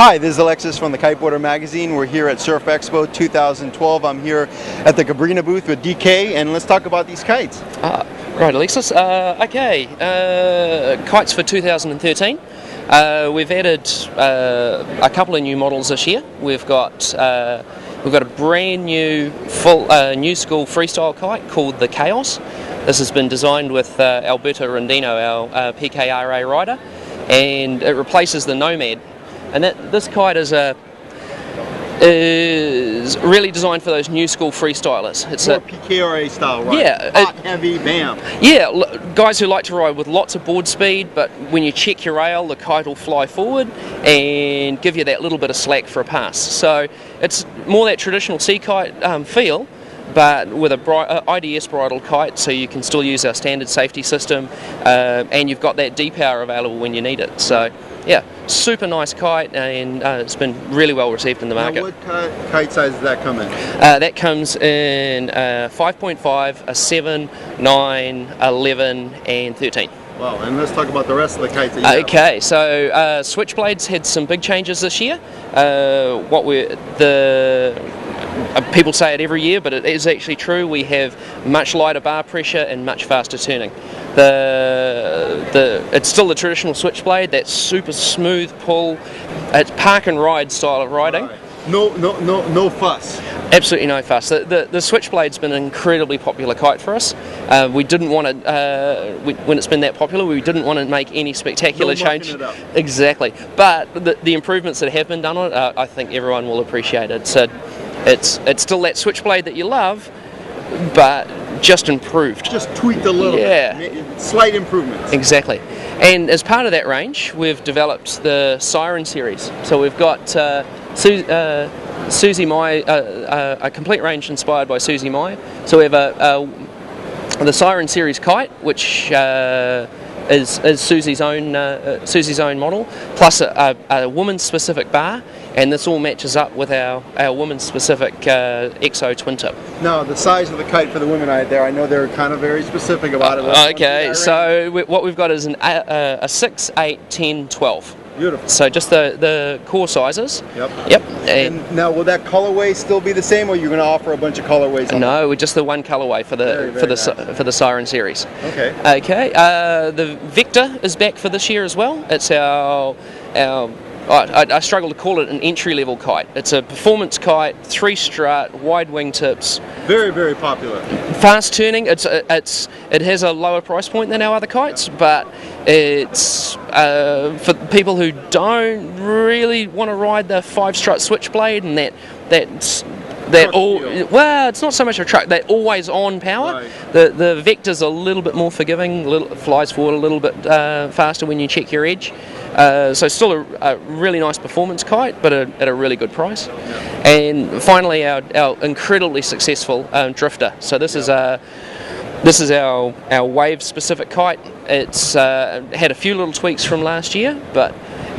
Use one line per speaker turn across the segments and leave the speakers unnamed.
Hi, this is Alexis from the Kiteboarder magazine. We're here at Surf Expo 2012. I'm here at the Cabrinha booth with DK, and let's talk about these kites.
Right, Alexis. Kites for 2013. We've added a couple of new models this year. We've got a brand new new school freestyle kite called the Chaos. This has been designed with Alberto Rondino, our PKRA rider, and it replaces the Nomad. And this kite is really designed for those new school freestylers. It's
more PKRA style, right?
Yeah,
hot, heavy, bam.
Yeah, guys who like to ride with lots of board speed, but when you check your rail, the kite will fly forward and give you that little bit of slack for a pass. So it's more that traditional sea kite feel, but with a IDS bridle kite, so you can still use our standard safety system, and you've got that D-power available when you need it. So yeah, super nice kite, and it's been really well received in the market.
Now what kite size does that come in?
That comes in 5.5, a 7, 9, 11 and 13.
Wow, and let's talk about the rest of the kites that you have.
Okay, so Switchblades had some big changes this year. People say it every year, but it is actually true. We have much lighter bar pressure and much faster turning. It's still the traditional Switchblade, that super smooth pull. It's park and ride style of riding.
Right. No fuss.
Absolutely no fuss. The Switchblade's been an incredibly popular kite for us. We didn't want to, when it's been that popular, we didn't want to make any spectacular change. Exactly. But the improvements that have been done on it, I think everyone will appreciate it. So it's still that Switchblade that you love, but just improved.
Just tweaked a little bit. Slight improvements.
Exactly. And as part of that range, we've developed the Siren series. So we've got Susie Mai, a complete range inspired by Susie Mai. So we have the Siren series kite, which is Susie's own model, plus a woman's specific bar, and this all matches up with our woman's specific Expo twin tip.
Now the size of the kite for the women out there, I know they're kind of very specific about it.
Okay, so what we've got is a 6, 8, 10, 12.
Beautiful.
So just the core sizes.
Yep.
And
now, will that colorway still be the same, or are you going to offer a bunch of colorways?
No, we're just the one colorway for the Siren series.
Okay.
Okay. The Vector is back for this year as well. It's our I struggle to call it an entry-level kite. It's a performance kite, 3-strut, wide wingtips.
Very, very popular.
Fast turning. It has a lower price point than our other kites, but it's for people who don't really want to ride the 5-strut Switchblade and it's not so much a truck. That always-on power.
Right.
The Vector's a little bit more forgiving. Flies forward a little bit faster when you check your edge. So still a really nice performance kite, but at a really good price. And finally, our incredibly successful Drifter. So this is our wave-specific kite. It's had a few little tweaks from last year, but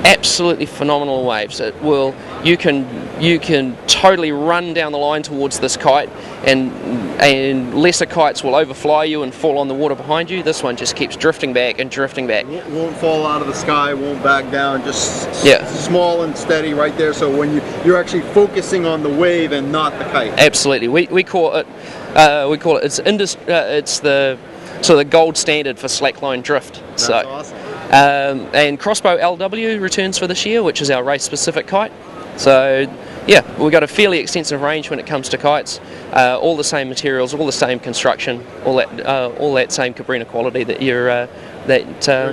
absolutely phenomenal waves. You can totally run down the line towards this kite, and lesser kites will overfly you and fall on the water behind you. This one just keeps drifting back and drifting back.
Won't fall out of the sky, won't back down, just small and steady right there. So when you're actually focusing on the wave and not the kite.
Absolutely, we call it it's the sort of the gold standard for slackline drift.
That's awesome.
And Crossbow LW returns for this year, which is our race-specific kite. So yeah, we've got a fairly extensive range when it comes to kites. All the same materials, all the same construction, all that same Cabrinha quality that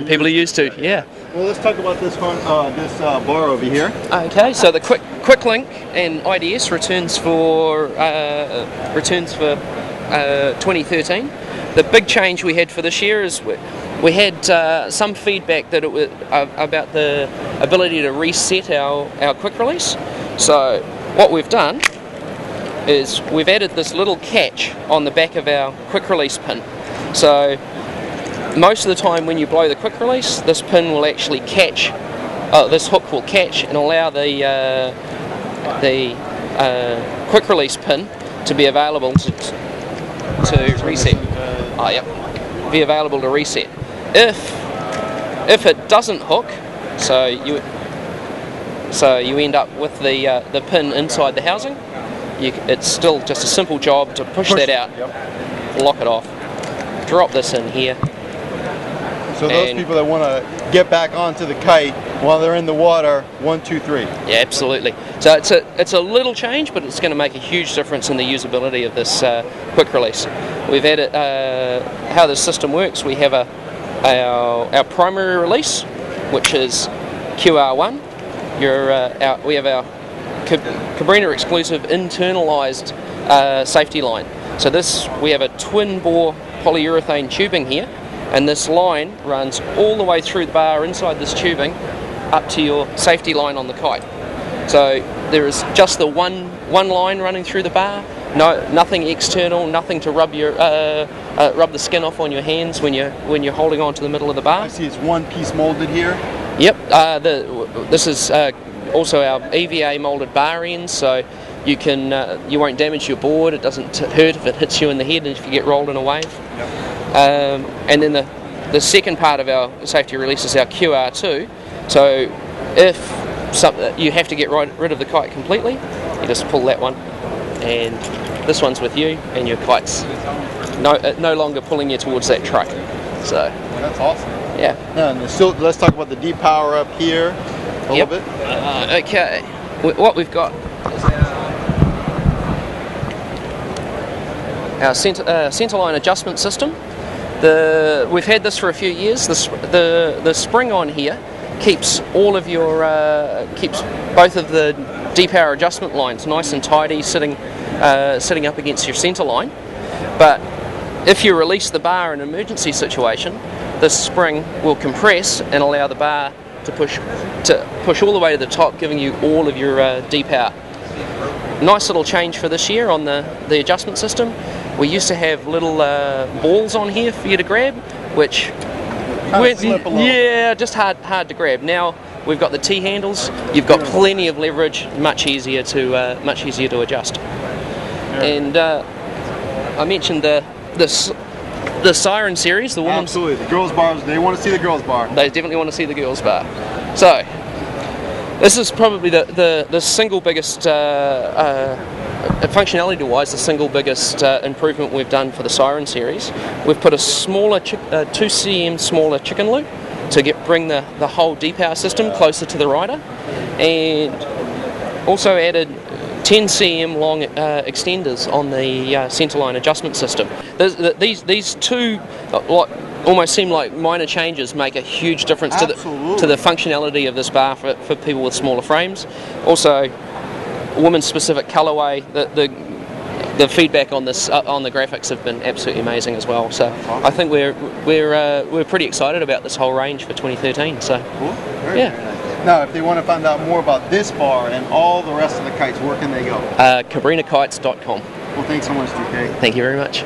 people are used to. Yeah.
Well, let's talk about this one, this bar over here.
Okay, so the quick link and IDS returns for 2013. The big change we had for this year is we had some feedback that it was about the ability to reset our quick release. So what we've done is we've added this little catch on the back of our quick release pin. So most of the time when you blow the quick release, this pin will actually catch, this hook will catch and allow the quick release pin to be available to reset. Be available to reset. If it doesn't hook, so so you end up with the pin inside the housing. It's still just a simple job to push that out, lock it off, drop this in here.
So those people that want to get back onto the kite while they're in the water, 1, 2, 3.
Yeah, absolutely. So it's a little change, but it's going to make a huge difference in the usability of this quick release. We've added how the system works. We have our primary release, which is QR1. We have our Cabrinha exclusive internalised safety line. So we have a twin bore polyurethane tubing here, and this line runs all the way through the bar inside this tubing up to your safety line on the kite. So there is just the one line running through the bar. Nothing external, nothing to rub the skin off on your hands when you're holding on to the middle of the bar.
I see it's one piece molded here.
Yep. This is also our EVA molded bar ends, so you won't damage your board. It doesn't hurt if it hits you in the head and if you get rolled in a wave.
Yep.
And then the second part of our safety release is our QR2. So if you have to get rid of the kite completely, you just pull that one, and this one's with you, and your kite's no longer pulling you towards that truck. So
that's awesome.
Yeah.
And let's talk about the deep power up here a little bit.
Okay. What we've got our centerline adjustment system. We've had this for a few years. The spring on here keeps both of the D-power adjustment lines nice and tidy, sitting up against your center line. But if you release the bar in an emergency situation, this spring will compress and allow the bar to push all the way to the top, giving you all of your D-power. Nice little change for this year on the adjustment system. We used to have little balls on here for you to grab, which just hard to grab. Now we've got the T-handles. You've got plenty of leverage, much easier to adjust. And I mentioned the Siren series, the women's.
Absolutely, the girls' bars. They want to see the girls' bar.
They definitely want to see the girls' bar. So this is probably the single biggest. Functionality-wise, the single biggest improvement we've done for the Siren series. We've put a smaller 2 cm smaller chicken loop to bring the whole D-power system closer to the rider, and also added 10 cm long extenders on the centerline adjustment system. These two almost seem like minor changes make a huge difference to the functionality of this bar for people with smaller frames. Also, women's specific colorway. The feedback on this on the graphics have been absolutely amazing as well. So I think we're pretty excited about this whole range for 2013. So
cool. Very nice. Now, if they want to find out more about this bar and all the rest of the kites, where can they go?
CabrinaKites.com.
Well, thanks so much, DK.
Thank you very much.